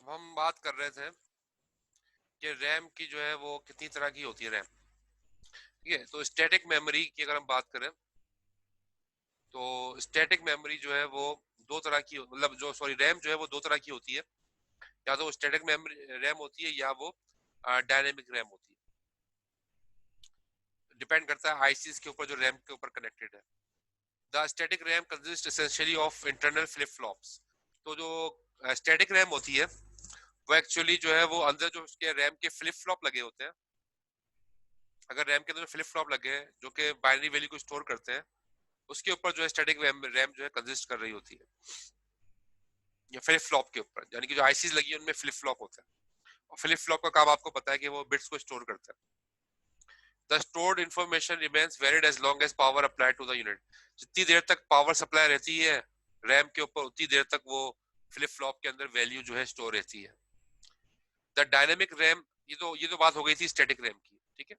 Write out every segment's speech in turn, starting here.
अब हम बात कर रहे थे कि रैम की जो है वो कितनी तरह की होती है रैम। ठीक है, तो स्टैटिक मेमोरी की अगर हम बात करें तो स्टैटिक मेमोरी जो है वो दो तरह की मतलब जो सॉरी रैम जो है वो दो तरह की होती है। या तो स्टैटिक मेमोरी रैम होती है या वो डायनेमिक रैम होती है। डिपेंड करता है आईसीस के ऊपर जो रैम के ऊपर कनेक्टेड है। The static RAM consist essentially of internal flip flops. तो जो स्टैटिक रैम होती है वो एक्चुअली जो है वो अंदर जो उसके रैम के फ्लिप फ्लॉप लगे होते हैं। अगर रैम के अंदर फ्लिप फ्लॉप लगे हैं जो कि बाइनरी वैल्यू को स्टोर करते हैं, उसके ऊपर जो है स्टैटिक रैम जो है कंसिस्ट कर रही होती है, या फ्लिप फ्लॉप के ऊपर, यानी कि जो आईसीज लगी है उनमें फ्लिप फ्लॉप होता है। और फ्लिप फ्लॉप का काम आपको पता है कि वो बिट्स को स्टोर करता है। The stored information remains valid as long as power applied to the unit. जितनी देर तक पावर सप्लाई रहती है रैम के ऊपर उतनी देर तक वो फ्लिप फ्लॉप के अंदर वैल्यू जो है स्टोर रहती है। द डायनेमिक रैम, ये तो बात हो गई थी स्टैटिक रैम की। ठीक है,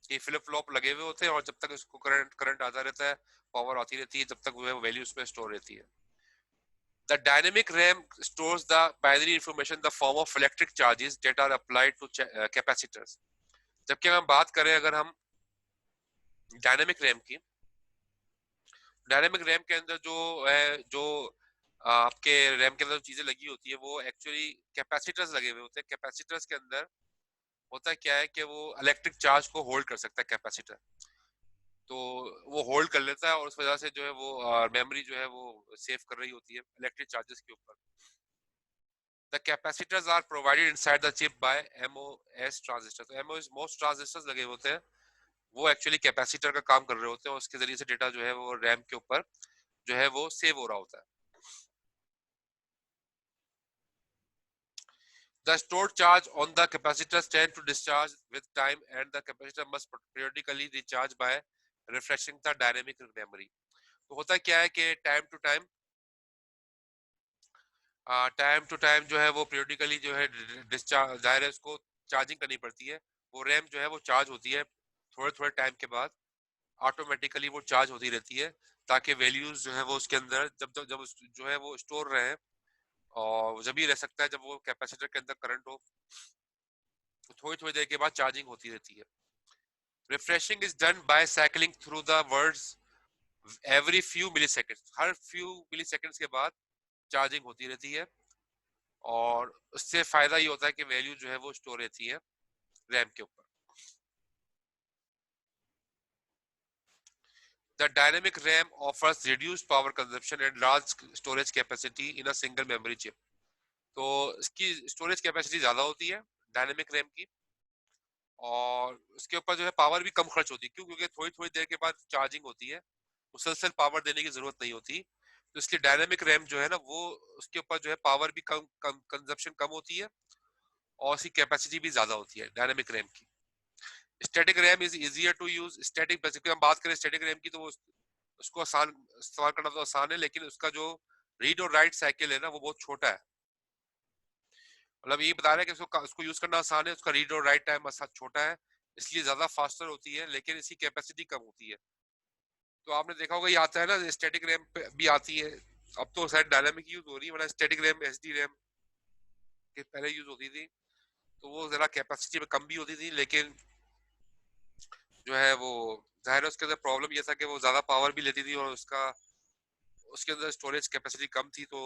ये फ्लिप फ्लॉप लगे हुए होते हैं और जब तक इसको करंट करंट आता रहता है, पावर आती रहती है, जब तक वो वैल्यू उसमें स्टोर रहती है। The dynamic RAM stores the binary information in the form of electric charges that are applied to capacitors. जबकि हम बात करें अगर हम डायनेमिक रैम की, डायनेमिक रैम के अंदर जो है जो आपके रैम के अंदर जो चीजें लगी होती है वो एक्चुअली कैपेसिटर्स लगे हुए होते हैं। कैपेसिटर्स के अंदर होता क्या है कि वो इलेक्ट्रिक चार्ज को होल्ड कर सकता है कैपेसिटर। तो वो होल्ड कर लेता है और उस वजह से जो है वो मेमोरी जो है वो सेव कर रही होती है इलेक्ट्रिक चार्जेस के ऊपर। The capacitors are provided inside the chip by MOS transistors. तो MOS transistors लगे होते हैं, वो एक्चुअली कैपेसिटर का काम कर रहे होते हैं और उसके जरिए से डेटा जो है वो रैम के ऊपर जो है वो सेव हो रहा होता है। The stored charge on the capacitors tend to discharge with time and the capacitor must periodically recharge by refreshing the dynamic memory. तो होता क्या है कि टाइम टू टाइम जो है वो periodically जो है डिस्चार्ज जाहिर है उसको चार्जिंग करनी पड़ती है। वो रैम जो है वो चार्ज होती है थोड़े थोड़े टाइम के बाद, ऑटोमेटिकली वो चार्ज होती रहती है ताकि वैल्यूज जो है वो उसके अंदर जब जब जब जो है वो स्टोर रहे। और जब ही रह सकता है जब वो कैपेसिटर के अंदर करंट हो, तो थोड़ी थोड़ी देर के बाद चार्जिंग होती रहती है। Refreshing is done by cycling through the words every few milliseconds. हर फ्यू मिली सेकेंड्स के बाद चार्जिंग होती रहती है और उससे फायदा ये होता है कि वैल्यू जो है वो स्टोर रहती है रैम के ऊपर। The dynamic RAM offers reduced power consumption and large storage capacity in a single memory chip. तो इसकी स्टोरेज कैपेसिटी ज्यादा होती है डायनेमिक रैम की, और उसके ऊपर जो है पावर भी कम खर्च होती है। क्यों? क्योंकि थोड़ी थोड़ी देर के बाद चार्जिंग होती है, मुसलसल पावर देने की जरूरत नहीं होती। तो इसलिए डायनेमिक रैम जो है ना वो उसके ऊपर जो है पावर भी कम कम कंजप्शन कम होती है और उसकी कैपेसिटी भी ज्यादा होती है डायनेमिक रैम की। Static RAM is easier to use. Static basically हम बात करें स्टैटिक रैम की तो वो उसको आसान इस्तेमाल करना तो आसान है, लेकिन उसका जो रीड और राइट साइकिल है ना वो बहुत छोटा है। मतलब ये बता रहे हैं कि उसको यूज करना आसान है, उसका रीड और राइट टाइम छोटा है, इसलिए ज्यादा फास्टर होती है, लेकिन इसकी कैपेसिटी कम होती है। तो आपने देखा होगा ये आता है ना स्टैटिक रैम भी आती है। अब तो शायद डायनामिक यूज हो रही है, मतलब स्टैटिक रैम एसडी रैम के पहले यूज होती थी, तो वो जरा कैपेसिटी में कम भी होती थी, लेकिन जो है वो जाहिर है उसके अंदर प्रॉब्लम ये था कि वो ज्यादा पावर भी लेती थी और उसके अंदर स्टोरेज कैपेसिटी कम थी। तो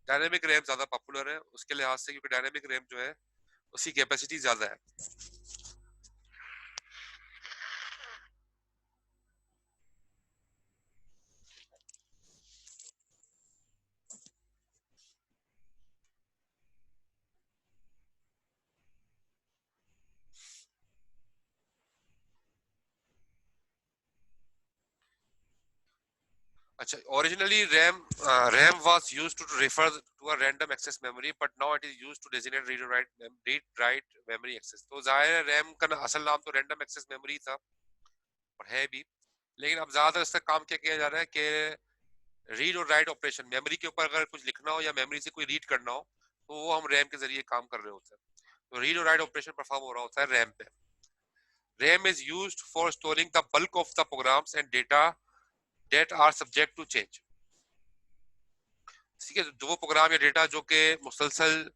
डायनेमिक रैम ज्यादा पॉपुलर है उसके लिहाज से, क्योंकि डायनेमिक रैम जो है उसकी कैपेसिटी ज्यादा है। अच्छा, originally RAM was used to refer to a random access memory, but now it is used to designate read write memory access. तो जाहिर है रैम का असल नाम तो रैंडम एक्सेस मेमोरी था और है भी, लेकिन अब ज्यादातर इसका काम क्या किया जा रहा है कि रीड और राइट ऑपरेशन, मेमोरी के ऊपर अगर कुछ लिखना हो या मेमोरी से कोई रीड करना हो तो वो हम रैम के जरिए काम कर रहे होते हैं। तो रीड और राइट ऑपरेशन परफॉर्म हो रहा होता है रैम पे। RAM is used for storing the bulk of the programs and data that are subject to change. ठीक है, जो वो प्रोग्राम या डेटा जो कि मुसलसल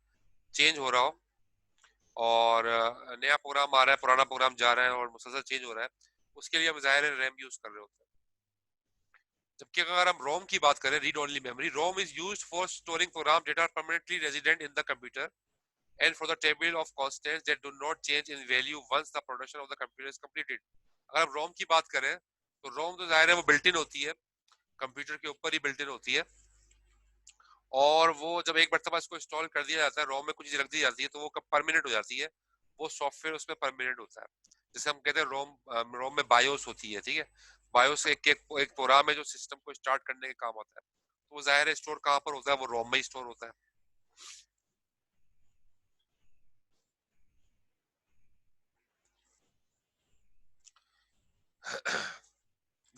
चेंज हो रहा हो, और नया प्रोग्राम आ रहा है, पुराना प्रोग्राम जा रहा है और मुसलसल चेंज हो रहा है, उसके लिए हम ज़ाहिर है रैम यूज कर रहे होते हैं। जबकि अगर हम रोम की बात करें, read only memory, ROM is used for storing program data permanently resident in the computer and for the table of constants that do not change in value once the production of the computer is completed. अगर हम रोम की बात करें तो रोम तो जाहिर है वो बिल्ट इन होती है, कंप्यूटर के ऊपर ही बिल्ट इन होती है, और वो जब एक मरतबा इसको इंस्टॉल कर दिया जाता है, रोम में कुछ चीज रख दी जाती है, तो वो कब परमानेंट हो जाती है, वो सॉफ्टवेयर उसमें परमानेंट होता है। जैसे हम कहते हैं रोम रोम में बायोस होती है, ठीक है, बायोस एक प्रोग्राम है जो सिस्टम को स्टार्ट करने के काम आता है, तो वो जाहिर है स्टोर कहाँ पर होता है, वो रोम में ही स्टोर होता है।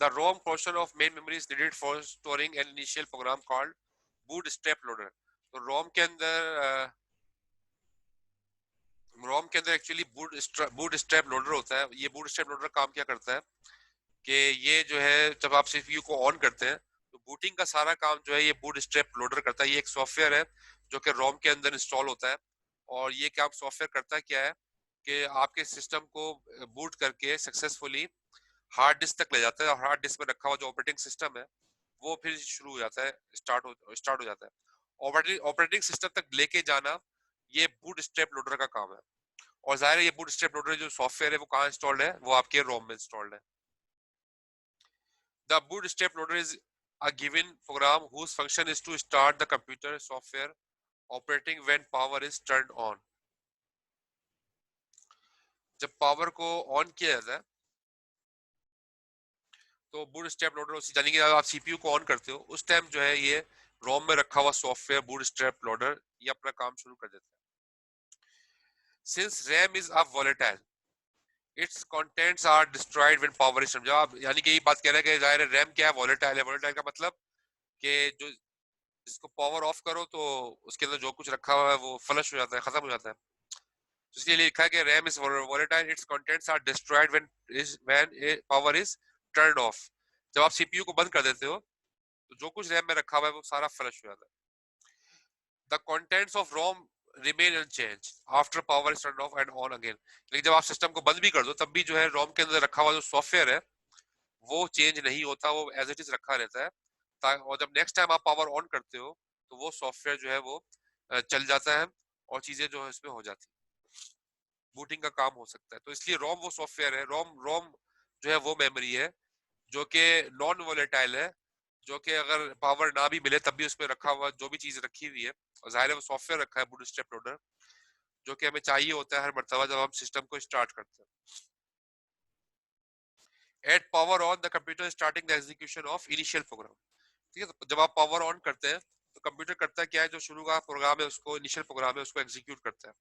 The ROM portion of main memory is needed for storing an initial program called bootstrap loader. तो रोम के अंदर एक्चुअली बूटस्ट्रैप लोडर होता है। ये बूटस्ट्रैप लोडर काम क्या करता है कि ये जो है जब आप सीपीयू को ऑन करते हैं तो बूटिंग का सारा काम जो है ये बूटस्ट्रैप लोडर करता है। ये एक सॉफ्टवेयर है जो कि रोम के अंदर इंस्टॉल होता है, और ये काम सॉफ्टवेयर करता है क्या है कि आपके सिस्टम को बूट करके सक्सेसफुली हार्ड डिस्क तक ले जाता है, और हार्ड डिस्क में रखा हुआ जो ऑपरेटिंग सिस्टम है वो फिर शुरू हो जाता है, स्टार्ट हो जाता है। ऑपरेटिंग सिस्टम तक लेके जाना ये बूट स्ट्रैप लोडर का काम है। और जाहिर है ये बूट स्ट्रैप लोडर जो सॉफ्टवेयर है वो कहाँ इंस्टॉल्ड है, वो आपके रोम में इंस्टॉल्ड है। The boot strap loader is a given program whose function is to start the computer software operating when power is turned on। जब पावर को ऑन किया जाता है तो बूट स्ट्रैप लोडर उसी, यानी कि आप सीपीयू को ऑन करते हो उस टाइम जो है ये रोम में रखा हुआ सॉफ्टवेयर बूट स्ट्रैप लोडर ये अपना काम शुरू कर देता है। Since RAM is a volatile, its contents are destroyed when power is, जब आप यानी कि ये बात कह रहे हैं कि जाहिर है रैम क्या है, वोलेटाइल है। वोलेटाइल का मतलब कि जो जिसको पावर ऑफ करो तो उसके अंदर जो कुछ रखा हुआ है वो फ्लश हो जाता है, खत्म हो जाता है। तो इसलिए लिखा है कि RAM is volatile, its contents are destroyed when power is turned off. जब आप सीपीयू को बंद कर देते हो तो जो कुछ रैम में रखा हुआ है वो सारा फ्लश हो जाता है। The contents of ROM remain unchange after power is turned off and on again. लेकिन जब आप सिस्टम को बंद भी कर दो तब भी जो है रोम के अंदर रखा हुआ जो सॉफ्टवेयर है वो चेंज नहीं होता, वो एज इट इज रखा रहता है। और जब नेक्स्ट टाइम आप पावर ऑन करते हो तो वो सॉफ्टवेयर जो है वो चल जाता है और चीजें जो है इसमें हो जाती है, बूटिंग का काम हो सकता है। तो इसलिए रोम वो सॉफ्टवेयर है, रोम रोम जो है वो मेमोरी है जो कि नॉन वोलेटाइल है, जो कि अगर पावर ना भी मिले तब भी उसमें रखा हुआ जो भी चीज रखी हुई है, और जाहिर है वो सॉफ्टवेयर रखा है बूटस्ट्रैप लोडर, जो कि हमें चाहिए होता है हर मर्तबा जब हम सिस्टम को स्टार्ट करते हैं। At power on the computer starting the execution of initial program. ठीक है, तो जब आप पावर ऑन करते हैं तो कंप्यूटर करता है क्या है, जो शुरू का प्रोग्राम है उसको, इनिशियल प्रोग्राम है उसको एग्जीक्यूट करता है।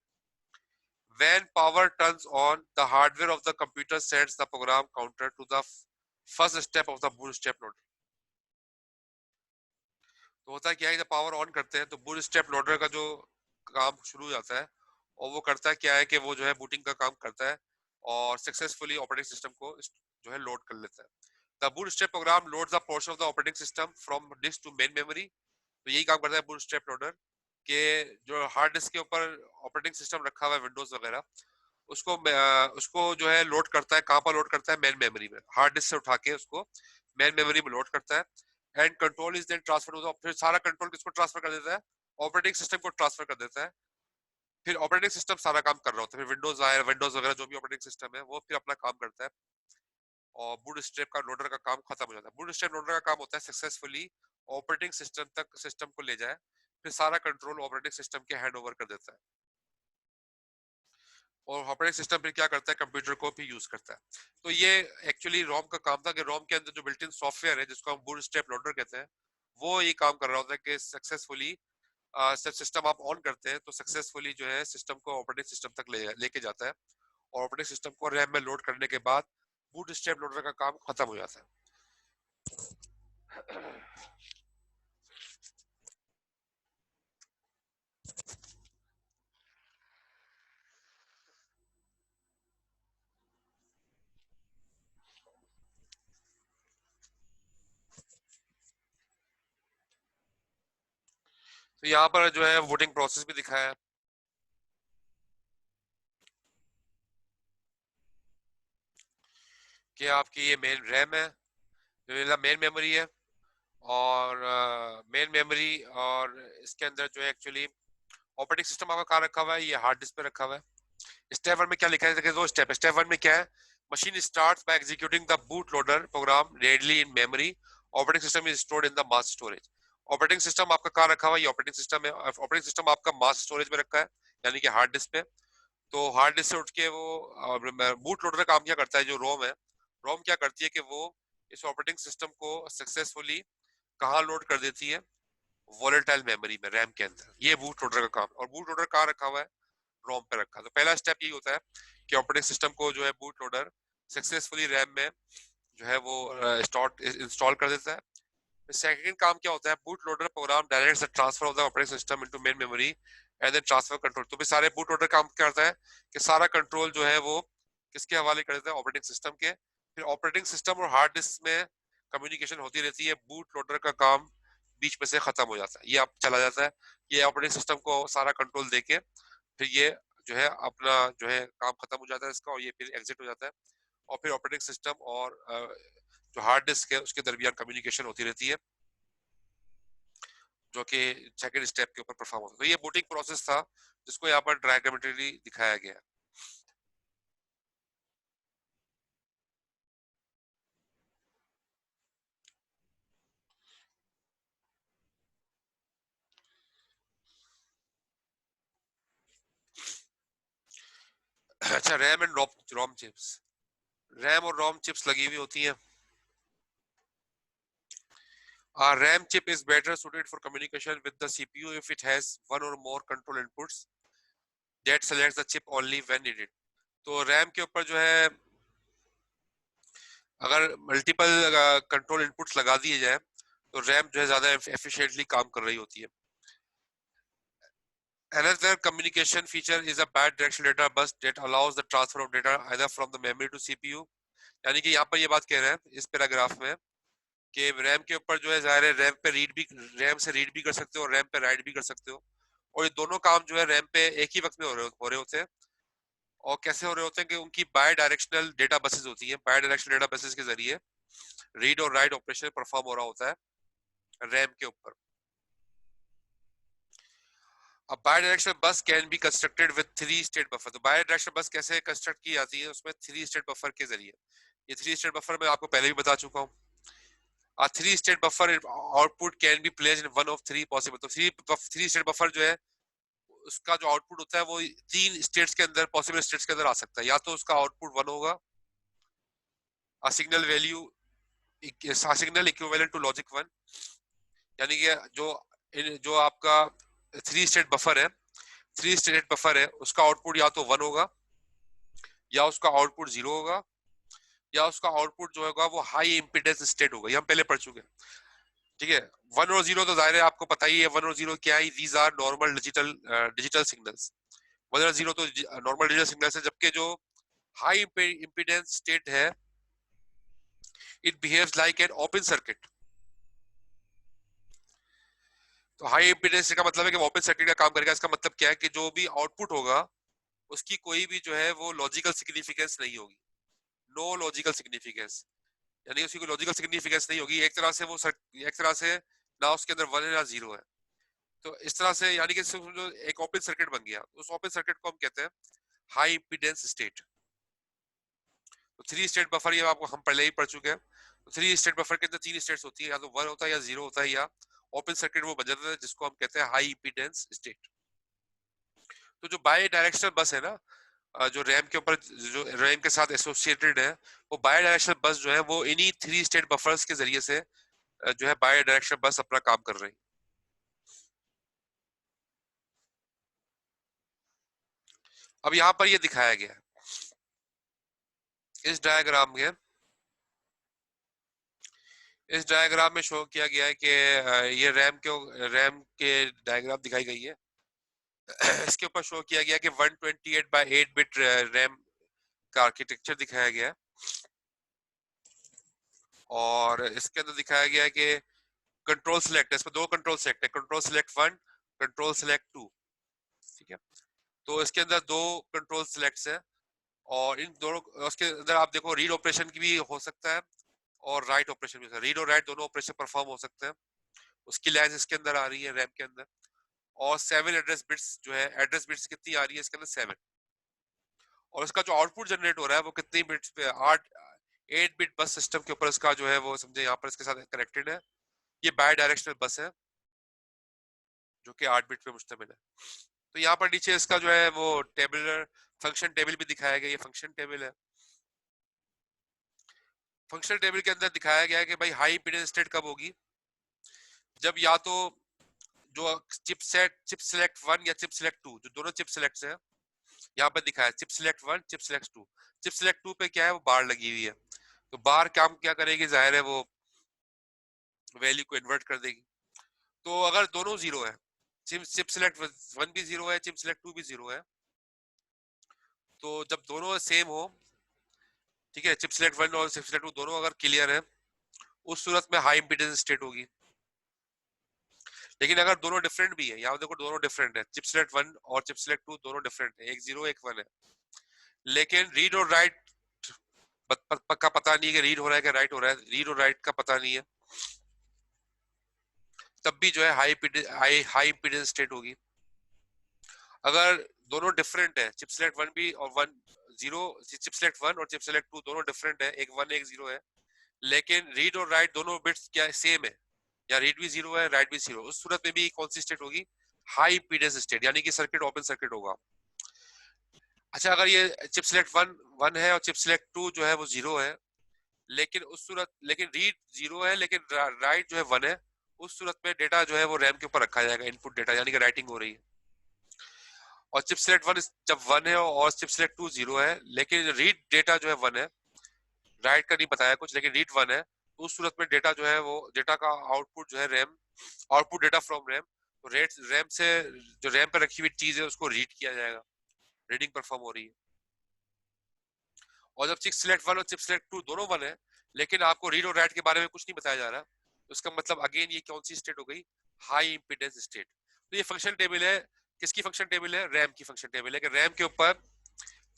When power turns on, the hardware of the computer sets the program counter to the first step of the bootstrap loader। तो होता क्या है, जब पावर ऑन करते हैं तो बूटस्ट्रैप लोडर का जो काम शुरू हो जाता है, और वो करता है क्या है कि वो जो है बूटिंग का काम करता है और सक्सेसफुली ऑपरेटिंग सिस्टम को जो है लोड कर लेता है। The bootstrap program loads the portion of the operating system from disk to main memory. तो यही काम करता है बूटस्ट्रैप लोडर के, जो हार्ड डिस्क के ऊपर ऑपरेटिंग सिस्टम रखा हुआ है विंडोज वगैरह, उसको जो है लोड करता है, कहाँ पर लोड करता है, मेन मेमोरी में, हार्ड डिस्क से उठा के उसको मेन मेमोरी में लोड करता है। And control is then transfer, फिर सारा कंट्रोल किसको ट्रांसफर कर देता है, ऑपरेटिंग सिस्टम को ट्रांसफर कर देता है। फिर ऑपरेटिंग सिस्टम सारा काम कर रहा होता है, फिर विंडोज आए, विंडोज वगैरह जो भी ऑपरेटिंग सिस्टम है वो फिर अपना काम करता है, और बूटस्ट्रैप का लोडर का काम खत्म हो जाता है। बूटस्ट्रैप लोडर का काम होता है सक्सेसफुली ऑपरेटिंग सिस्टम तक सिस्टम को ले जाए, फिर सारा कंट्रोल ऑपरेटिंग सिस्टम के हैंड ओवर कर देता है, और ऑपरेटिंग सिस्टम फिर क्या करता है, कंप्यूटर को भी यूज करता है। तो ये एक्चुअली रोम का काम था कि रोम के अंदर जो बिल्ट इन सॉफ्टवेयर है जिसको हम बूटस्ट्रैप लोडर कहते हैं, वो ये काम कर रहा होता है कि सक्सेसफुली जब सिस्टम आप ऑन करते हैं तो सक्सेसफुली जो है सिस्टम को ऑपरेटिंग सिस्टम तक लेके जाता है, और ऑपरेटिंग सिस्टम को रैम में लोड करने के बाद बूटस्ट्रैप लोडर का काम खत्म हो जाता है। तो यहाँ पर जो है वोटिंग प्रोसेस भी दिखाया है कि आपकी ये मेन रैम है, जो मेन मेमोरी है, और मेन मेमोरी, और इसके अंदर जो है एक्चुअली ऑपरेटिंग सिस्टम आपका कहाँ रखा हुआ है, ये हार्ड डिस्क पे रखा हुआ है। स्टेप वन में क्या लिखा है, देखिए दो स्टेप है। स्टेप वन में क्या है, machine starts by executing the boot loader program readily in memory, operating system is stored in the mass storage. Operating system आपका कहाँ रखा हुआ है, ये ऑपरेटिंग सिस्टम है, ऑपरेटिंग सिस्टम आपका मास स्टोरेज में रखा है, यानी कि हार्ड डिस्क पे। तो हार्ड डिस्क से उठ के वो बूट लोडर का काम क्या करता है, जो रोम है, रोम क्या करती है कि वो इस ऑपरेटिंग सिस्टम को सक्सेसफुली कहाँ लोड कर देती है, वोलेटाइल मेमोरी में, रैम के अंदर। ये बूट लोडर का काम। और बूट लोडर कहाँ रखा हुआ है, रोम पे रखा। तो पहला स्टेप यही होता है कि ऑपरेटिंग सिस्टम को जो है बूट लोडर सक्सेसफुली रैम में जो है वो इंस्टॉल कर देता है। सेकंड काम क्या होता है, boot loader program directs the transfer of the operating system into main memory and then transfer control. तो भी सारे बूट लोडर काम क्या करता है कि सारा कंट्रोल जो है वो किसके हवाले कर देता है, ऑपरेटिंग सिस्टम के। फिर ऑपरेटिंग सिस्टम और हार्ड डिस्क में कम्युनिकेशन होती रहती है, बूट लोडर का काम बीच में से खत्म हो जाता है, ये अब चला जाता है, ये ऑपरेटिंग सिस्टम को सारा कंट्रोल देके फिर ये जो है अपना जो है काम खत्म हो जाता है इसका, और ये फिर एग्जिट हो जाता है। और फिर ऑपरेटिंग सिस्टम और जो हार्ड डिस्क है उसके दरमियान कम्युनिकेशन होती रहती है, जो कि सेकंड स्टेप के ऊपर परफॉर्म होता है। तो ये बूटिंग प्रोसेस था जिसको यहाँ पर डायग्रामेटिकली दिखाया गया है। अच्छा, RAM and ROM chips. RAM और रोम चिप्स लगी हुई होती हैं। A RAM chip is better suited for communication with the CPU if it has one or more control inputs that selects the chip only when needed. तो RAM के ऊपर जो है अगर मल्टीपल कंट्रोल इनपुट्स लगा दिए जाए तो रैम जो है ज्यादा एफिशिएंटली काम कर रही होती है। Another communication feature is a bidirectional data bus that allows the transfer of data either from the memory to CPU। यानी कि यहाँ पर ये बात कह रहे हैं इस पैराग्राफ में कि रैम के ऊपर जो है जाहिर है रैम पे रीड भी, रैम से रीड भी कर सकते हो और रैम पे राइट भी कर सकते हो। और ये दोनों काम जो है रैम पे एक ही वक्त में हो रहे होते हैं। और कैसे हो रहे होते हैं कि उनकी बाय डायरेक्शनल डेटा बसेस होती हैं, बाय डायरेक्शनल डेटा बसेस के जरिए रीड और राइट ऑपरेशन परफॉर्म हो रहा होता है रैम के ऊपर। अब बाय डायरेक्शनल बस can be constructed with three state buffer. तो बाय डायरेक्शनल बस कैसे कंस्ट्रक्ट की जाती है, उसमें थ्री स्टेट बफर के जरिए। ये थ्री स्टेट बफर मैं आपको पहले भी बता चुका हूँ। A three state buffer output can be placed in one of three possible। तो थ्री स्टेट बफर जो है उसका जो आउटपुट होता है वो तीन स्टेट्स के अंदर, पॉसिबल स्टेट्स के अंदर आ सकता है। या तो उसका आउटपुट वन होगा, a signal value, a signal equivalent to logic one, यानी कि जो आपका थ्री स्टेट बफर है, थ्री स्टेट बफर है उसका आउटपुट या तो वन होगा, या उसका आउटपुट जीरो होगा, या उसका आउटपुट जो होगा वो हाई इम्पीडेंस स्टेट होगा। ये हम पहले पढ़ चुके हैं, ठीक है। वन और जीरो तो जाहिर है आपको पता ही है, वन और जीरो क्या है, these are normal digital signals. One और जीरो तो नॉर्मल डिजिटल सिग्नल्स है, जबकि जो हाई इम्पीडेंस स्टेट है it behaves like an open circuit. तो हाई इम्पीडेंस का मतलब है कि ओपन सर्किट का काम करेगा। इसका मतलब क्या है कि जो भी आउटपुट होगा उसकी कोई भी जो है वो लॉजिकल सिग्निफिकेंस नहीं होगी, नो लॉजिकल सिग्निफिकेंस, यानी उसकी कोई लॉजिकल सिग्निफिकेंस नहीं होगी। एक तरह से वो एक तरह से ना उसके अंदर वन है ना जीरो है। तो इस तरह से यानी कि जो एक ओपन सर्किट बन गया, उस ओपन सर्किट को हम कहते हैं हाई इम्पीडेंस स्टेट। तो थ्री स्टेट बफर ये आपको हम पहले ही पढ़ चुके हैं। तो थ्री स्टेट बफर के अंदर तीन स्टेट्स होती है, या तो वन होता है या जीरो होता है, या ओपन सर्किट वो बन जाता है जिसको हम कहते हैं हाई इम्पीडेंस स्टेट। तो जो बाय डायरेक्शनल बस है ना, जो रैम के ऊपर जो रैम के साथ एसोसिएटेड है, वो बाय डायरेक्शनल बस जो है वो इन्हीं थ्री स्टेट बफर्स के जरिए से जो है बाय डायरेक्शनल बस अपना काम कर रही है। अब यहाँ पर ये दिखाया गया है इस डायग्राम में, इस डायग्राम में शो किया गया है कि ये रैम के डायग्राम दिखाई गई है। इसके ऊपर शो किया गया कि 128 बाय 8 बिट रैम का आर्किटेक्चर दिखाया गया है। और इसके अंदर दिखाया गया है कि कंट्रोल सेलेक्ट है, इसमें दो कंट्रोल सेलेक्ट है, control select one control select 2, ठीक है। तो इसके अंदर दो कंट्रोल सेलेक्ट्स है, और इन दोनों, उसके अंदर आप देखो रीड ऑपरेशन की भी हो सकता है और राइट ऑपरेशन भी हो सकता है। रीड और राइट दोनों ऑपरेशन परफॉर्म हो सकते हैं। उसकी लाइन इसके अंदर आ रही है रैम के अंदर। और 7 एड्रेस बिट्स जो है, एड्रेस बिट्स कितनी आ रही है इसके अंदर 7। और इसका जो आउटपुट जनरेट हो रहा है वो कितनी बिट्स पे, 8 बिट बस सिस्टम के ऊपर इसका जो है वो समझे यहाँ पर इसके साथ कनेक्टेड है। ये बाय डायरेक्शनल बस है जो कि 8 बिट पे मुश्तमिल है। तो यहाँ पर नीचे इसका जो है वो टेबलर फंक्शन टेबल भी दिखाया गया। ये फंक्शन टेबल है। फंक्शनल टेबल के अंदर दिखाया गया है कि भाई हाई इम्पीडेंस स्टेट कब होगी, जब या तो जो चिप सेलेक्ट 1 या चिप सेलेक्ट 2, जो दोनों चिप सेलेक्ट्स हैं यहाँ पर दिखाया है, chip select 1 chip select 2। Chip select 2 पे क्या है, वो बार लगी हुई है। तो बार काम क्या करेगी, जाहिर है वो वैल्यू को इन्वर्ट कर देगी। तो अगर दोनों जीरो है, चिप सेलेक्ट 1 भी जीरो है, चिप सेलेक्ट 2 भी जीरो है, तो जब दोनों सेम हो, ठीक है, चिप सेलेक्ट 1 और चिप सेलेक्ट 2 दोनों अगर क्लियर है, उस सूरत में हाई इम्पीडेंस स्टेट होगी। लेकिन अगर दोनों डिफरेंट भी है, यहाँ देखो दोनों डिफरेंट है, चिप सेलेक्ट 1 और चिप सेलेक्ट 2 दोनों डिफरेंट है, एक 0 एक 1 है, लेकिन रीड और राइट पक्का पता नहीं है कि रीड हो रहा है कि राइट हो रहा है, रीड और राइट का पता नहीं है, तब भी जो है हाई इम्पीडेंस स्टेट होगी। अगर दोनों डिफरेंट है, चिप सेलेक्ट 1 भी और 1 0, चिप सेलेक्ट 1 और चिप सेलेक्ट 2 दोनों डिफरेंट है, एक 1 एक 0 है, लेकिन रीड और राइट दोनों बिट्स क्या सेम है, या रीड भी 0 है राइट भी 0, उस सूरत में भी कौन सी स्टेट होगी, हाई इम्पीडेंस स्टेट, यानी कि सर्किट ओपन सर्किट होगा। अच्छा, अगर ये चिप सिलेक्ट 1 है और चिप सिलेक्ट 2 जो है वो 0 है, लेकिन उस सूरत, लेकिन रीड 0 है लेकिन राइट जो है 1 है, उस सूरत में डेटा जो है वो रैम के ऊपर रखा जाएगा, इनपुट डेटा, यानी कि राइटिंग हो रही है। और चिप सिलेक्ट 1 जब 1 है और चिप सिलेक्ट 2 0 है, लेकिन रीड डेटा जो है 1 है, राइट का नहीं बताया कुछ, लेकिन रीड 1 है, तो उस सूरत में डेटा जो है वो डेटा का आउटपुट जो है RAM, output data from RAM, तो रेट रैम से जो रैम पर रखी हुई चीज है उसको रीड किया जाएगा, रीडिंग परफॉर्म हो रही है। और जब चिप सिलेक्ट 1 और चिप सिलेक्ट 2 दोनों 1 है, लेकिन आपको रीड और राइट के बारे में कुछ नहीं बताया जा रहा, तो इसका मतलब अगेन ये कौन सी स्टेट हो गई, हाई इंपीडेंस स्टेट। तो ये फंक्शन टेबल है, किसकी फंक्शन टेबल है, रैम की फंक्शन टेबल है, कि रैम के ऊपर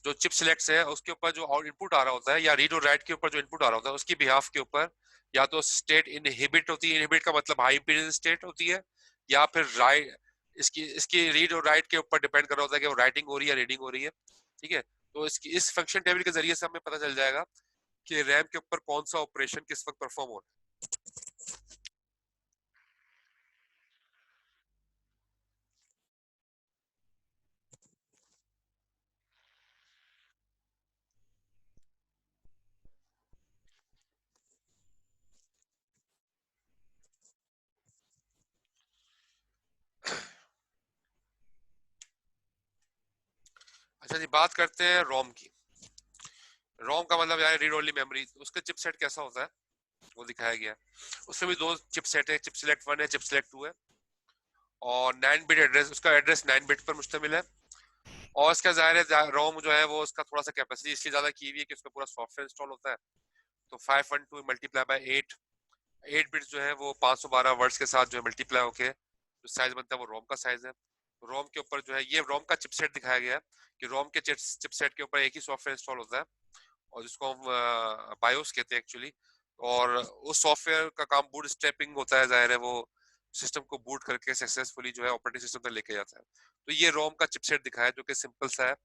जो चिप सिलेक्ट है उसके ऊपर जो इनपुट आ रहा होता है, या रीड और राइट के ऊपर जो इनपुट आ रहा होता है उसकी बिहाफ के ऊपर या तो स्टेट इनहिबिट होती है, इनहिबिट का मतलब हाई इंपीडेंस स्टेट होती है, या फिर राइट, इसकी इसकी रीड और राइट के ऊपर डिपेंड कर रहा होता है कि वो राइटिंग हो रही है या रीडिंग हो रही है, ठीक है। तो इसकी इस फंक्शन टेबल के जरिए से हमें पता चल जाएगा कि रैम के ऊपर कौन सा ऑपरेशन किस वक्त परफॉर्म हो रहा है। अच्छा जी, बात करते हैं रोम की। रोम का मतलब यार रीड ओनली मेमोरी, उसका चिपसेट कैसा होता है वो दिखाया गया है। उसमें भी दो चिपसेट है, चिप सिलेक्ट 1 है, चिप सिलेक्ट 2 है, और 9 बिट एड्रेस, उसका एड्रेस 9 बिट पर मुश्तमिल है। और इसका जाहिर है रोम जो है वो उसका थोड़ा सा कैपेसिटी इसलिए ज्यादा की हुई है कि उसमें पूरा सॉफ्टवेयर इंस्टॉल होता है। तो 512 मल्टीप्लाई बाय 8, 8 बिट्स जो है वो 512 वर्ड्स के साथ जो है मल्टीप्लाई होके जो साइज बनता है वो रोम का साइज है। रोम के ऊपर जो है ये रोम का चिपसेट दिखाया गया है कि रोम के चिपसेट के ऊपर एक ही सॉफ्टवेयर इंस्टॉल होता है, और जिसको हम बायोस कहते हैं एक्चुअली। और उस सॉफ्टवेयर का काम बूट स्ट्रैपिंग होता है, जाहिर है वो सिस्टम को बूट करके सक्सेसफुली जो है ऑपरेटिंग सिस्टम तक लेके जाता है। तो ये रोम का चिपसेट दिखाया है जो कि सिंपल सा है।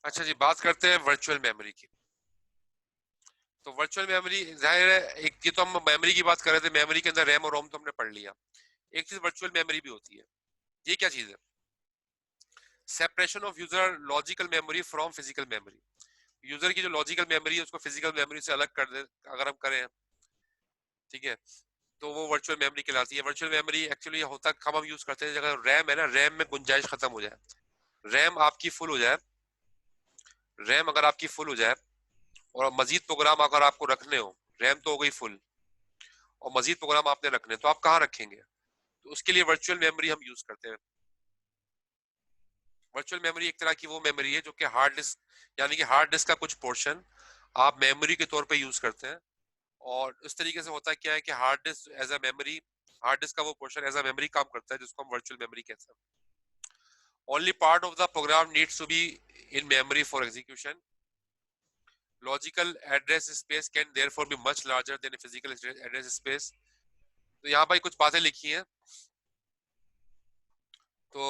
अच्छा जी, बात करते हैं वर्चुअल मेमोरी की। तो वर्चुअल मेमोरी जाहिर है, एक ये तो हम मेमोरी की बात कर रहे थे, मेमोरी के अंदर रैम और रोम तो हमने पढ़ लिया। एक चीज वर्चुअल मेमोरी भी होती है। ये क्या चीज है, separation of user logical memory from physical memory. User की जो लॉजिकल मेमोरी है उसको फिजिकल मेमोरी से अलग कर दे अगर हम करें, ठीक है, तो वो वर्चुअल मेमोरी कहलाती है। वर्चुअल मेमोरी एक्चुअली होता कब हम यूज करते हैं, अगर रैम है ना, रैम में गुंजाइश खत्म हो जाए, रैम आपकी फुल हो जाए, रैम अगर आपकी फुल हो जाए और मजीद प्रोग्राम अगर आपको रखने हो, रैम तो हो गई फुल और मजीद प्रोग्राम आपने रखने, तो आप कहाँ रखेंगे, तो उसके लिए वर्चुअल मेमोरी हम यूज करते हैं। वर्चुअल मेमोरी एक तरह की वो मेमोरी है जो कि हार्ड डिस्क, यानी कि हार्ड डिस्क का कुछ पोर्शन आप मेमोरी के तौर पे यूज करते हैं। और इस तरीके से होता क्या है कि hard disk as a memory, hard disk का वो पोर्शन एज अ मेमोरी काम करता है, जिसको हम वर्चुअल मेमोरी कहते हैं। Only part of the program needs to be in memory for execution. Logical address space can therefore be much larger than physical address space. तो यहाँ पर कुछ बातें लिखी हैं। तो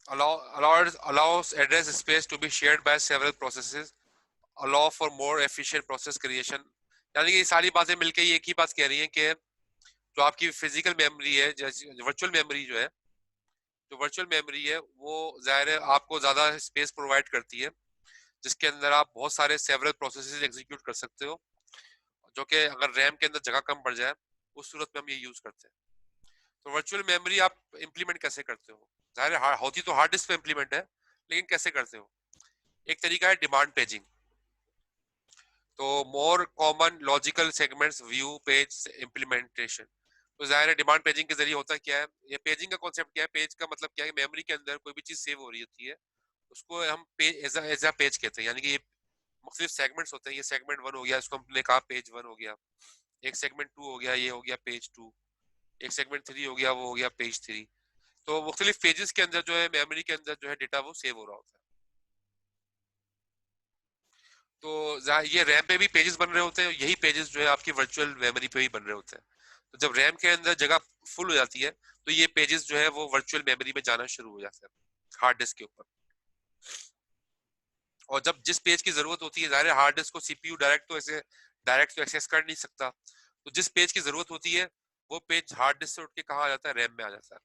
allows address space to be shared by several processes, allow for more efficient process creation। यानी कि ये सारी बातें मिलकर ये एक ही बात कह रही हैं कि जो आपकी फिजिकल मेमोरी है, वर्चुअल मेमोरी जो है, जो वर्चुअल मेमोरी है वो जाहिर है आपको ज्यादा स्पेस प्रोवाइड करती है, जिसके अंदर आप बहुत सारे सेवरल प्रोसेसेस एग्जीक्यूट कर सकते हो, जो कि अगर रैम के अंदर जगह कम पड़ जाए उस सूरत में हम ये यूज करते हैं। तो वर्चुअल मेमोरी आप इंप्लीमेंट कैसे करते हो? जाहिर है होती तो हार्ड डिस्क पे इंप्लीमेंट है, लेकिन कैसे करते हो? एक तरीका है डिमांड पेजिंग। तो more common logical segments view page implementation. तो जाहिर है डिमांड पेजिंग के जरिए होता क्या है, ये पेजिंग का कॉन्सेप्ट क्या है, पेज का मतलब क्या है, मेमोरी के अंदर कोई भी चीज सेव हो रही होती है उसको हम पेज एज अ पेज कहते हैं। यानी कि ये मुख्तलिफ सेगमेंट्स होते हैं, ये सेगमेंट वन हो गया, इसको हमने कहा पेज वन हो गया, एक सेगमेंट टू हो गया, ये हो गया पेज टू, एक सेगमेंट थ्री हो गया, वो हो गया पेज थ्री। तो मुख्तलिफ पेजेस के अंदर जो है मेमोरी के अंदर जो है डेटा वो सेव हो रहा होता है। तो ये रैम पे भी पेजेस बन रहे होते हैं, यही पेजेस जो है आपकी वर्चुअल मेमोरी पे भी बन रहे होते हैं। तो जब रैम के अंदर जगह फुल हो जाती है तो ये पेजेस जो है वो वर्चुअल मेमोरी में जाना शुरू हो जाते हैं हार्ड डिस्क के ऊपर। और जब जिस पेज की जरूरत होती है, जाहिर है हार्ड डिस्क को सीपीयू डायरेक्ट तो एक्सेस कर नहीं सकता, तो जिस पेज की जरूरत होती है वो पेज हार्ड डिस्क से उठ के कहाँ आ जाता है, रैम में आ जाता है।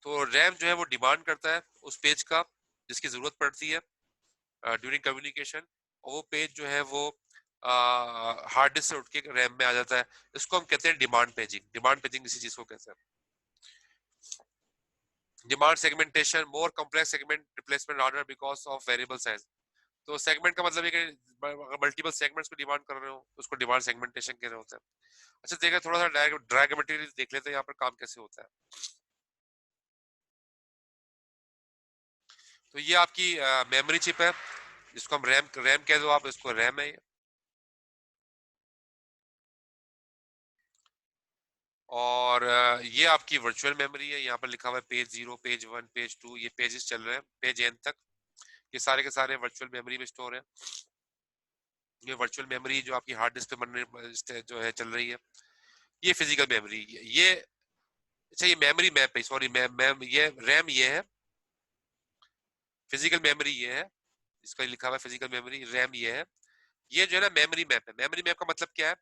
तो रैम जो है वो डिमांड करता है उस पेज का जिसकी जरूरत पड़ती है ड्यूरिंग कम्युनिकेशन, और वो पेज जो है वो हार्ड डिस्क से उठ के रैम में आ जाता है। इसको हम कहते हैं डिमांड पेजिंग। डिमांड पेजिंग इसी चीज को कहते हैं। Demand segmentation more complex segment replacement order because of variable size. तो सेगमेंट का मतलब है कि मल्टीपल सेगमेंट्स को डिमांड कर रहे हो तो उसको डिमांड सेगमेंटेशन कह रहे होते हैं। अच्छा देखा, थोड़ा सा ड्रैग मटेरियल देख लेते हैं यहाँ पर काम कैसे होता है। तो ये आपकी मेमोरी चिप है, जिसको हम रैम रैम कह दो, आप इसको रैम है। और ये आपकी वर्चुअल मेमोरी है, यहाँ पर लिखा हुआ है page zero, page one, page two, ये पेजेस चल रहे हैं पेज एन तक, ये सारे के सारे वर्चुअल मेमोरी में स्टोर है। ये वर्चुअल मेमोरी जो आपकी हार्ड डिस्क पे बनने जो है चल रही है, ये फिजिकल मेमोरी ये। अच्छा ये मेमोरी मैप है, सॉरी मैम ये रैम ये है, फिजिकल मेमोरी ये है, इसका लिखा हुआ है फिजिकल मेमोरी, रैम ये है। ये जो है ना मेमोरी मैप है। मेमोरी मैप का मतलब क्या है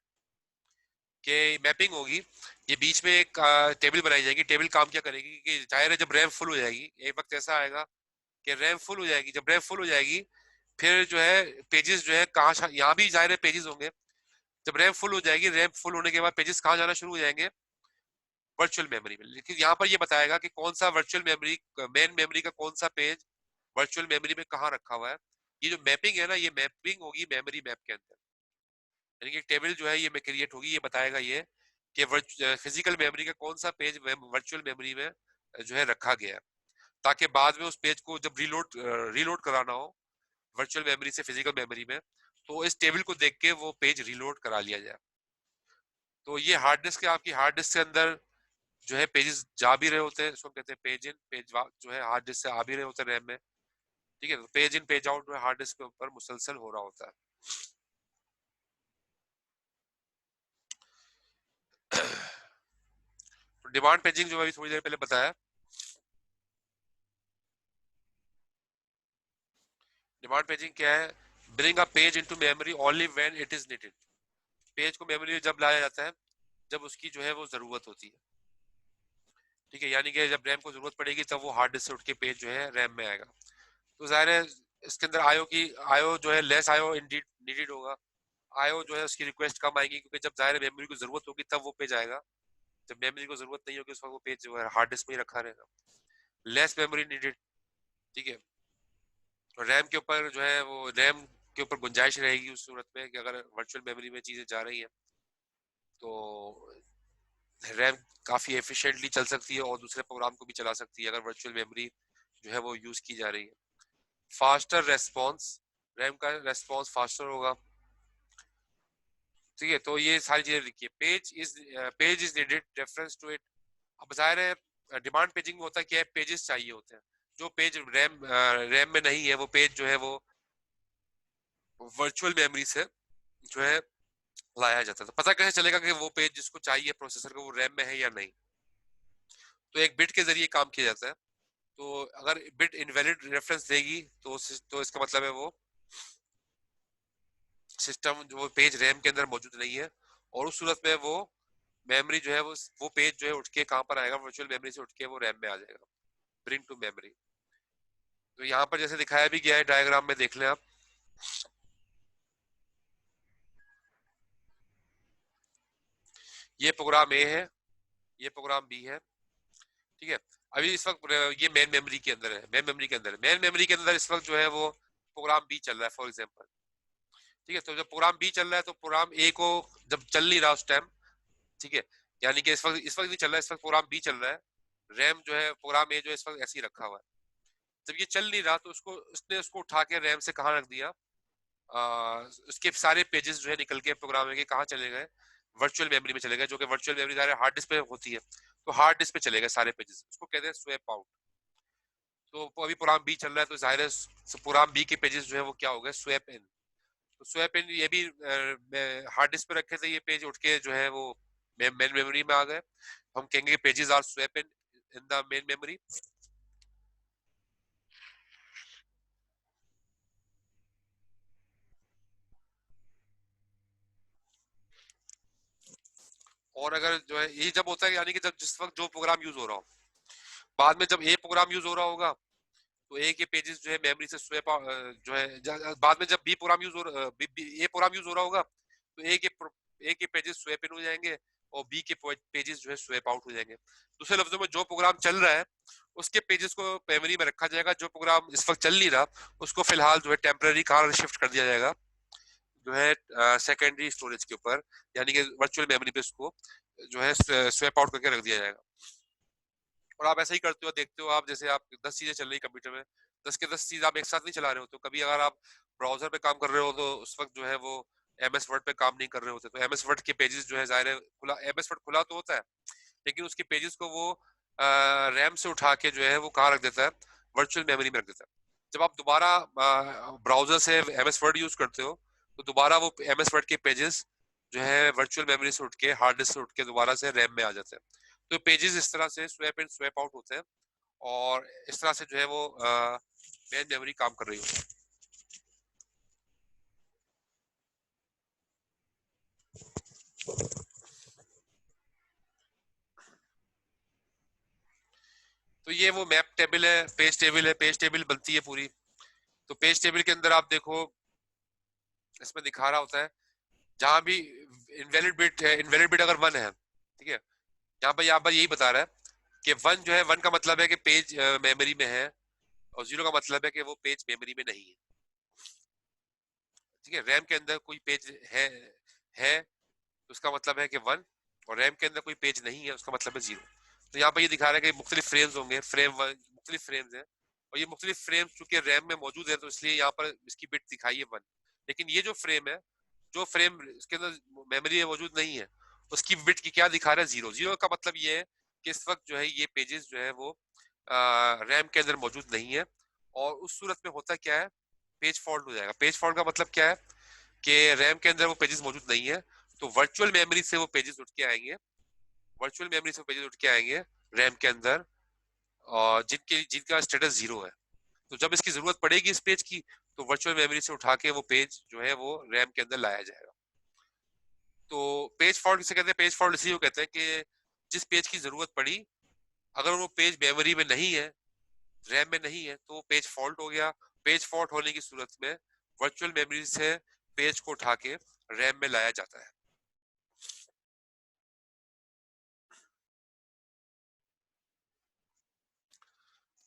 कि मैपिंग होगी, ये बीच में एक टेबल बनाई जाएगी। टेबल काम क्या करेगी कि जाहिर है जब रैम फुल हो जाएगी, एक वक्त ऐसा आएगा कि रैम फुल हो जाएगी, जब रैम फुल हो जाएगी फिर जो है पेजेस जो है कहाँ, यहाँ भी जाहिर है पेजेस होंगे। जब रैम फुल हो जाएगी, रैम फुल होने के बाद पेजेस कहाँ जाना शुरू हो जाएंगे, वर्चुअल मेमोरी में। लेकिन यहाँ पर ये बताएगा कि कौन सा वर्चुअल मेमोरी, मेन मेमोरी का कौन सा पेज वर्चुअल मेमोरी में कहाँ रखा हुआ है। ये जो मैपिंग है ना, ये मैपिंग होगी मेमोरी मैप के अंदर। यानी कि टेबल जो है ये क्रिएट होगी, ये बताएगा ये कि फिजिकल मेमोरी का कौन सा पेज वर्चुअल मेमोरी में जो है रखा गया है, ताकि बाद में उस पेज को जब रीलोड कराना हो वर्चुअल मेमोरी से फिजिकल मेमोरी में, तो इस टेबल को देख के वो पेज रीलोड करा लिया जाए। तो ये हार्ड डिस्क है, आपकी हार्ड डिस्क के अंदर जो है पेजेस जा भी रहे होते हैं, इसको कहते हैं पेज इन, पेज जो है हार्ड डिस्क से आ भी रहे होते हैं रैम में। ठीक है, तो पेज इन पेज आउट जो है हार्ड डिस्क के ऊपर मुसलसल हो रहा होता है। तो डिमांड पेजिंग जो अभी थोड़ी देर पहले बताया, डिमांड पेजिंग क्या है, bring a page into memory only when it is needed. Page को मेमोरी में जब लाया जाता है जब उसकी जो है वो जरूरत होती है। ठीक है, यानी कि जब रैम को जरूरत पड़ेगी तब वो हार्ड डिस्क से उठ के पेज जो है रैम में आएगा। तो जाहिर है इसके अंदर आयो जो है लेस आयो नीडेड होगा। आयो जो है उसकी रिक्वेस्ट कम आएगी, क्योंकि जब जाहिर है मेमोरी को जरूरत होगी तब वो पेज आएगा। जब मेमोरी को जरूरत नहीं होगी उस वक्त वो पेज जो है हार्ड डिस्क में ही रखा रहेगा। Less memory needed. ठीक है, तो रैम के ऊपर जो है वो रैम के ऊपर गुंजाइश रहेगी उस सूरत में कि अगर वर्चुअल मेमोरी में चीजें जा रही हैं तो रैम काफी एफिशिएंटली चल सकती है और दूसरे प्रोग्राम को भी चला सकती है अगर वर्चुअल मेमोरी जो है वो यूज की जा रही है। फास्टर रेस्पॉन्स, रैम का रेस्पॉन्स फास्टर होगा। ठीक है, तो ये सारी चीजें लिखिए। Page is needed reference to it. अब जाहिर है डिमांड पेजिंग में होता है क्या है, पेजेस चाहिए होते हैं। जो पेज रैम में नहीं है वो पेज जो है वो वर्चुअल मेमोरी से जो है लाया जाता है। तो पता कैसे चलेगा कि वो पेज जिसको चाहिए प्रोसेसर को वो रैम में है या नहीं? तो एक बिट के जरिए काम किया जाता है। तो अगर बिट इनवैलिड रेफरेंस देगी तो इसका मतलब है वो सिस्टम जो पेज रैम के अंदर मौजूद नहीं है, और उस सूरत में वो मेमोरी जो है वो पेज जो है उठ के कहां पर आएगा, वर्चुअल मेमोरी से उठ के वो रैम में आ जाएगा, ब्रिंग टू मेमोरी। तो यहाँ पर जैसे दिखाया भी गया है डायग्राम में, देख लें आप। ये प्रोग्राम ए है, ये प्रोग्राम बी है। ठीक है, अभी इस वक्त ये मेन मेमोरी के अंदर है, मेन मेमोरी के अंदर इस वक्त जो है वो प्रोग्राम बी चल रहा है फॉर एग्जाम्पल। ठीक है, तो जब प्रोग्राम बी चल रहा है तो प्रोग्राम ए को जब चल नहीं रहा उस टाइम, ठीक है, यानी कि इस वक्त नहीं चल रहा है, इस वक्त प्रोग्राम बी चल रहा है। रैम जो है प्रोग्राम ए जो है इस वक्त ऐसे ही रखा हुआ है। जब ये चल नहीं रहा तो उसने उसको उठा के रैम से कहाँ रख दिया, उसके सारे पेजेस जो है निकल के प्रोग्राम के कहाँ चले गए, वर्चुअल मेमोरी में चले गए, जो कि वर्चुअल मेमोरी सारे हार्ड डिस्क पे होती है। तो हार्ड डिस्क पे चले गए सारे पेजेस, उसको कहते हैं स्वैप आउट। तो अभी प्रोग्राम बी चल रहा है तो जाहिर है प्रोग्राम बी के पेजेस जो है वो क्या हो गए, स्वैप इन। तो स्वैप इन ये भी हार्ड डिस्क पे रखे थे, ये पेज उठ के जो है वो मेन मेमोरी में आ गए। हम कहेंगे pages are swap in in the main memory. और अगर जो है ये जब होता है यानी कि जब जिस वक्त जो प्रोग्राम यूज हो रहा हो, बाद में जब ए प्रोग्राम यूज हो रहा होगा तो ए के पेजेस जो है मेमोरी से स्वैप जो है बाद में जब बी प्रोग्राम यूज हो ए प्रोग्राम यूज हो रहा होगा तो ए के पेजेस स्वैप इन हो जाएंगे और बी के पेजेस जो है स्वैप आउट हो जाएंगे। दूसरे लफ्जों में जो प्रोग्राम चल रहा है उसके पेजेस को मेमोरी में रखा जाएगा, जो प्रोग्राम इस वक्त चल नहीं रहा उसको फिलहाल जो है टेम्पररी कहाँ शिफ्ट कर दिया जाएगा, जो है सेकेंडरी स्टोरेज के ऊपर, यानी कि वर्चुअल मेमोरी पे उसको जो है स्वैप आउट करके रख दिया जाएगा। और आप ऐसा ही करते हो, देखते हो आप, जैसे आप 10 चीजें चल रही कंप्यूटर में, 10 के 10 चीज आप एक साथ नहीं चला रहे हो। तो कभी अगर आप ब्राउजर पे काम कर रहे हो तो उस वक्त जो है वो एमएस वर्ड पे काम नहीं कर रहे होते, तो एमएस वर्ड के पेजेस जो है जाहिर है खुला, एमएस वर्ड खुला तो होता है लेकिन उसके पेजेस को वो रैम से उठा के जो है वो कहाँ रख देता है, वर्चुअल मेमोरी में रख देता है। जब आप दोबारा ब्राउजर से एमएस वर्ड यूज करते हो तो दोबारा वो एमएस वर्ड के पेजेस जो है वर्चुअल मेमोरी से उठ के, हार्ड डिस्क से उठ के दोबारा से रैम में आ जाते हैं। तो पेजेस इस तरह से स्वैप इन स्वैप आउट होते हैं और इस तरह से जो है वो मेन मेमोरी काम कर रही होती है। तो ये वो मैप टेबल है, पेज टेबल है, पेज टेबल बनती है पूरी। तो पेज टेबल के अंदर आप देखो इसमें दिखा रहा होता है जहां भी इनवैलिड बिट है, इनवैलिड बिट अगर 1 है, ठीक है, यहाँ पर यही बता रहा है कि 1 जो है, 1 का मतलब है कि पेज मेमोरी में है, और 0 का मतलब है कि वो पेज मेमोरी में नहीं है। ठीक है, रैम के अंदर कोई पेज है तो उसका मतलब है कि 1, और रैम के अंदर कोई पेज नहीं है उसका मतलब है 0। तो यहाँ पर ये दिखा रहा है कि मुख्तलिफ फ्रेम्स होंगे, मुख्तलिफ फ्रेम्स हैं, और ये मुख्तलिफ फ्रेम्स चूंकि रैम में मौजूद है तो इसलिए यहाँ पर इसकी बिट दिखाई है 1। लेकिन ये जो फ्रेम है, जो फ्रेम इसके अंदर मेमोरी में मौजूद नहीं है, उसकी बिट की क्या दिखा रहा है, 0। 0 का मतलब ये है कि इस वक्त जो है ये पेजेस जो है वो रैम के अंदर मौजूद नहीं है। और उस सूरत में होता क्या है, पेज फॉल्ट हो जाएगा। पेज फॉल्ट का मतलब क्या है कि रैम के अंदर वो पेजेस मौजूद नहीं है, तो वर्चुअल मेमोरी से वो पेजेस उठ के आएंगे, वर्चुअल मेमोरी से वो पेजेस उठ के आएंगे रैम के अंदर, और जिनका स्टेटस 0 है। तो जब इसकी जरूरत पड़ेगी इस पेज की तो वर्चुअल मेमोरी से उठा के वो पेज जो है वो रैम के अंदर लाया जाएगा। तो पेज फॉल्ट किसे कहते हैं, पेज फॉल्ट इसी को कहते हैं कि जिस पेज की जरूरत पड़ी, अगर वो पेज मेमोरी में नहीं है, रैम में नहीं है, तो वो पेज फॉल्ट हो गया। पेज फॉल्ट होने की सूरत में वर्चुअल मेमोरी से पेज को उठा के रैम में लाया जाता है।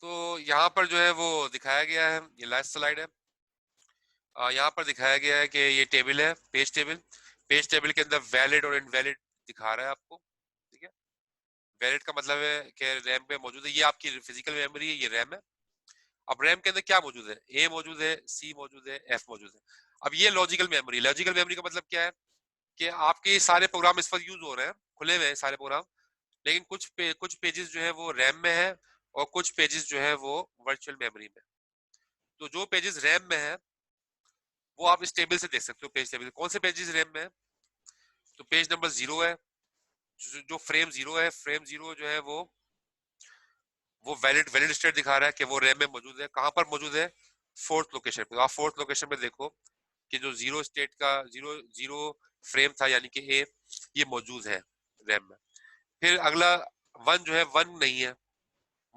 तो यहाँ पर जो है वो दिखाया गया है, ये लास्ट स्लाइड है। यहाँ पर दिखाया गया है कि ये टेबल है, पेज टेबल। पेज टेबल के अंदर वैलिड और इनवैलिड दिखा रहा है आपको। ठीक है, वैलिड का मतलब है कि रैम पे मौजूद है, ये आपकी फिजिकल मेमोरी है, ये रैम है। अब रैम के अंदर क्या मौजूद है, ए मौजूद है, सी मौजूद है, एफ मौजूद है। अब ये लॉजिकल मेमोरी, लॉजिकल मेमोरी का मतलब क्या है कि आपके सारे प्रोग्राम इस वक्त यूज हो रहे हैं, खुले हुए हैं सारे प्रोग्राम, लेकिन कुछ पेजेस जो है वो रैम में है और कुछ पेजेस जो है वो वर्चुअल मेमोरी में। तो जो पेजेस रैम में है वो आप इस टेबल से देख सकते हो, पेज टेबल कौन से पेजेस रैम में है। तो पेज नंबर 0 है, जो फ्रेम 0 है, फ्रेम 0 जो है वो वैलिड वैलिड स्टेट दिखा रहा है कि वो रैम में मौजूद है। कहां पर मौजूद है, फोर्थ लोकेशन पे। तो आप फोर्थ लोकेशन पे देखो कि जो जीरो स्टेट का जीरो जीरो फ्रेम था यानी कि ए, ये मौजूद है रैम में। फिर अगला वन जो है, वन नहीं है,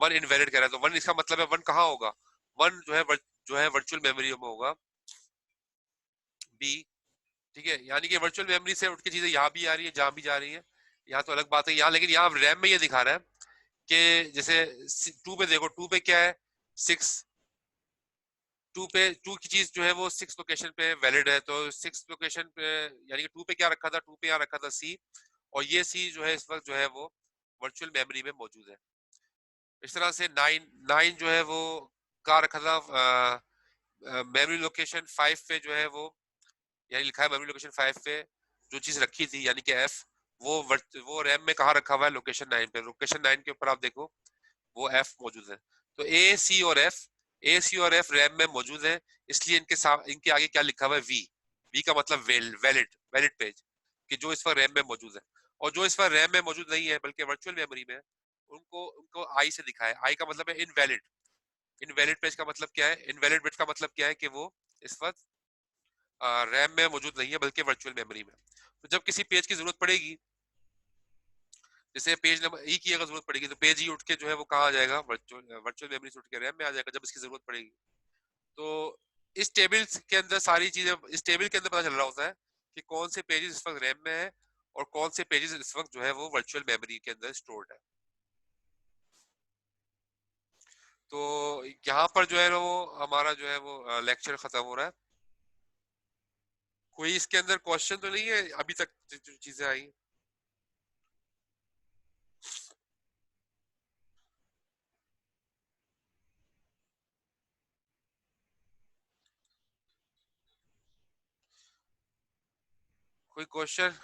वन इनवैलिड कह रहा है, तो वन इसका मतलब है वन कहाँ होगा, वन जो है वर्चुअल मेमोरी में होगा, बी। ठीक है, यानी कि वर्चुअल मेमोरी से उठ के चीजें यहाँ भी आ रही है, जहां भी जा रही है। यहाँ तो अलग बात है यहाँ, लेकिन यहाँ रैम में ये दिखा रहा है कि जैसे टू पे देखो, टू पे क्या है, सिक्स। टू पे टू की चीज जो है वो सिक्स लोकेशन पे वैलिड है, तो सिक्स लोकेशन पे यानी कि टू पे क्या रखा था, टू पे यहाँ रखा था सी, और ये सी जो है इस वक्त जो है वो वर्चुअल मेमोरी में मौजूद है। इस तरह से नाइन नाइन जो है वो कहाँ रखा था, मेमोरी लोकेशन फाइव पे जो है वो, यानी लिखा है मेमोरी लोकेशन फाइव पे जो चीज रखी थी यानी कि एफ, वो रैम में कहाँ रखा हुआ है, लोकेशन नाइन पे। लोकेशन नाइन के ऊपर आप देखो वो एफ मौजूद है। तो ए सी और एफ रैम में मौजूद है, इसलिए इनके आगे क्या लिखा हुआ है, वी। वी का मतलब वैलिड वैलिड पेज, कि जो इस पर रैम में मौजूद है। और जो इस पर रैम में मौजूद नहीं है बल्कि वर्चुअल मेमोरी में है, उनको उनको आई से दिखा है। आई का मतलब है इनवैलिड। इनवैलिड पेज का मतलब क्या है, इनवैलिड बिट का मतलब क्या है कि वो इस वक्त रैम में मौजूद नहीं है बल्कि वर्चुअल मेमोरी में। तो जब किसी पेज की जरूरत पड़ेगी, जैसे पेज नंबर ई की अगर जरूरत पड़ेगी, तो पेज ई उठ के जो है वो कहाँ आ जाएगा, वर्चुअल मेमोरी से उठ के रैम में आ जाएगा जब इसकी जरूरत पड़ेगी। तो इस टेबल के अंदर सारी चीजें, इस टेबल के अंदर पता चल रहा होता है कि कौन से पेजेस इस वक्त रैम में है और कौन से पेजेस इस वक्त जो है वो वर्चुअल मेमोरी के अंदर स्टोर्ड है। तो यहाँ पर जो है ना वो हमारा जो है वो लेक्चर खत्म हो रहा है। कोई इसके अंदर क्वेश्चन तो नहीं है अभी तक जो चीजें आई। कोई क्वेश्चन?